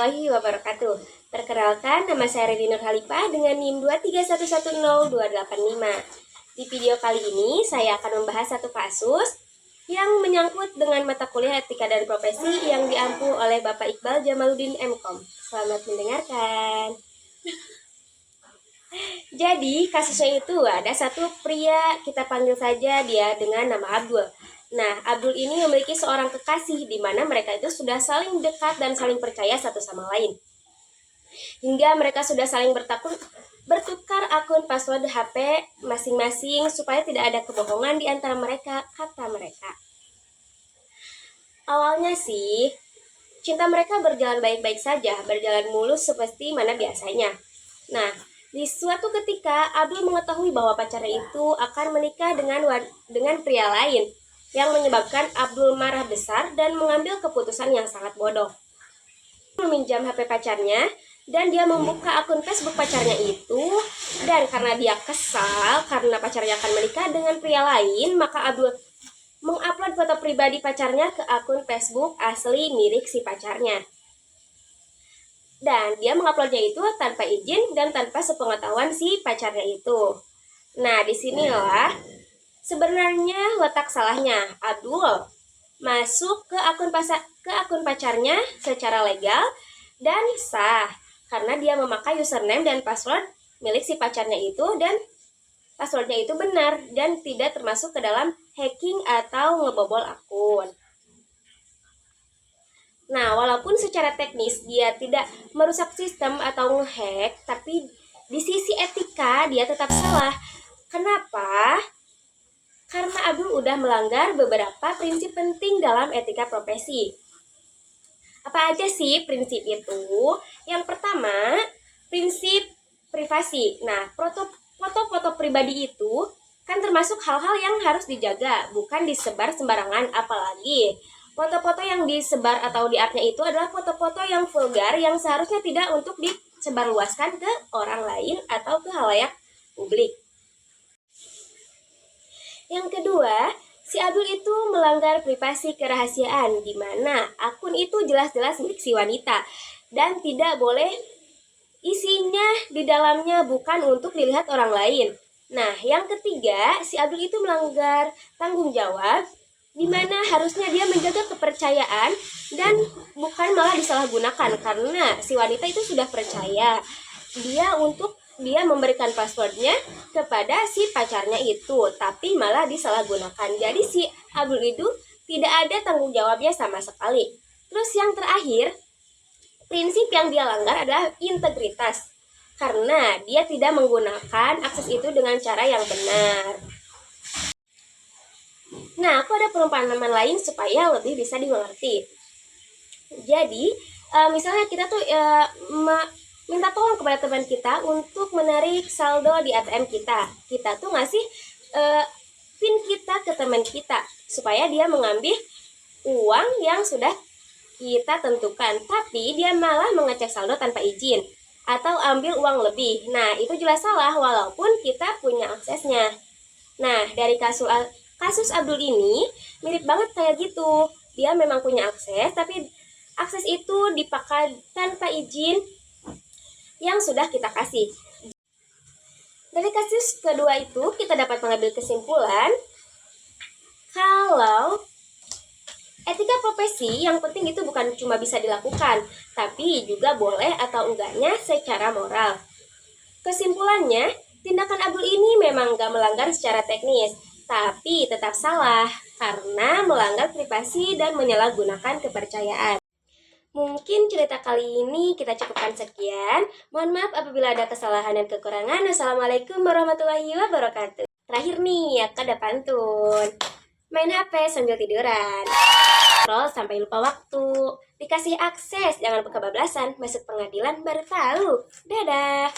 warahmatullahi wabarakatuh. Perkenalkan, nama saya Redi Nur Halifah dengan NIM 231102855. Di video kali ini, saya akan membahas satu kasus yang menyangkut dengan mata kuliah etika dan profesi yang diampu oleh Bapak Iqbal Jamaluddin MKom. Selamat mendengarkan. Jadi, kasusnya itu ada satu pria, kita panggil saja dia dengan nama Abdul. Nah, Abdul ini memiliki seorang kekasih di mana mereka itu sudah saling dekat dan saling percaya satu sama lain. Hingga mereka sudah saling bertukar akun password HP masing-masing supaya tidak ada kebohongan di antara mereka, kata mereka. Awalnya sih, cinta mereka berjalan baik-baik saja, berjalan mulus seperti mana biasanya. Nah, di suatu ketika, Abdul mengetahui bahwa pacarnya itu akan menikah dengan pria lain, yang menyebabkan Abdul marah besar dan mengambil keputusan yang sangat bodoh. Meminjam HP pacarnya, dan dia membuka akun Facebook pacarnya itu, dan karena dia kesal karena pacarnya akan menikah dengan pria lain, maka Abdul mengupload foto pribadi pacarnya ke akun Facebook asli milik si pacarnya. Dan dia menguploadnya itu tanpa izin dan tanpa sepengetahuan si pacarnya itu. Nah, disinilah sebenarnya letak salahnya. Abdul masuk ke akun pacarnya secara legal dan sah karena dia memakai username dan password milik si pacarnya itu, dan passwordnya itu benar dan tidak termasuk ke dalam hacking atau ngebobol akun. Nah, walaupun secara teknis dia tidak merusak sistem atau ngehack, tapi di sisi etika dia tetap salah. Kenapa? Karena Abdul udah melanggar beberapa prinsip penting dalam etika profesi. Apa aja sih prinsip itu? Yang pertama, prinsip privasi. Nah, foto-foto pribadi itu kan termasuk hal-hal yang harus dijaga, bukan disebar sembarangan, apalagi foto-foto yang disebar atau di-up-nya itu adalah foto-foto yang vulgar yang seharusnya tidak untuk disebarluaskan ke orang lain atau ke khalayak publik. Yang kedua, si Abdul itu melanggar privasi kerahasiaan, di mana akun itu jelas-jelas milik si wanita dan tidak boleh isinya di dalamnya bukan untuk dilihat orang lain. Nah, yang ketiga, si Abdul itu melanggar tanggung jawab, di mana harusnya dia menjaga kepercayaan dan bukan malah disalahgunakan, karena si wanita itu sudah percaya dia memberikan passwordnya kepada si pacarnya itu, tapi malah disalahgunakan. Jadi si Abdul itu tidak ada tanggung jawabnya sama sekali. Terus yang terakhir, prinsip yang dia langgar adalah integritas, karena dia tidak menggunakan akses itu dengan cara yang benar. Nah, aku ada perumpamaan lain supaya lebih bisa dimengerti. Jadi, misalnya kita tuh minta tolong kepada teman kita untuk menarik saldo di ATM kita. Kita tuh ngasih PIN kita ke teman kita supaya dia mengambil uang yang sudah kita tentukan. Tapi dia malah mengecek saldo tanpa izin atau ambil uang lebih. Nah, itu jelas salah walaupun kita punya aksesnya. Nah, dari kasus Abdul ini mirip banget kayak gitu. Dia memang punya akses, tapi akses itu dipakai tanpa izin yang sudah kita kasih. Dari kasus kedua itu kita dapat mengambil kesimpulan kalau etika profesi yang penting itu bukan cuma bisa dilakukan, tapi juga boleh atau enggaknya secara moral. Kesimpulannya, tindakan Abdul ini memang gak melanggar secara teknis, tapi tetap salah karena melanggar privasi dan menyalahgunakan kepercayaan. Mungkin cerita kali ini kita cukupkan sekian. Mohon maaf apabila ada kesalahan dan kekurangan. Wassalamualaikum warahmatullahi wabarakatuh. Terakhir nih, aku ada pantun. Main HP sambil tiduran, scroll sampai lupa waktu, dikasih akses jangan lupa kebablasan, masuk pengadilan baru tahu. Dadah.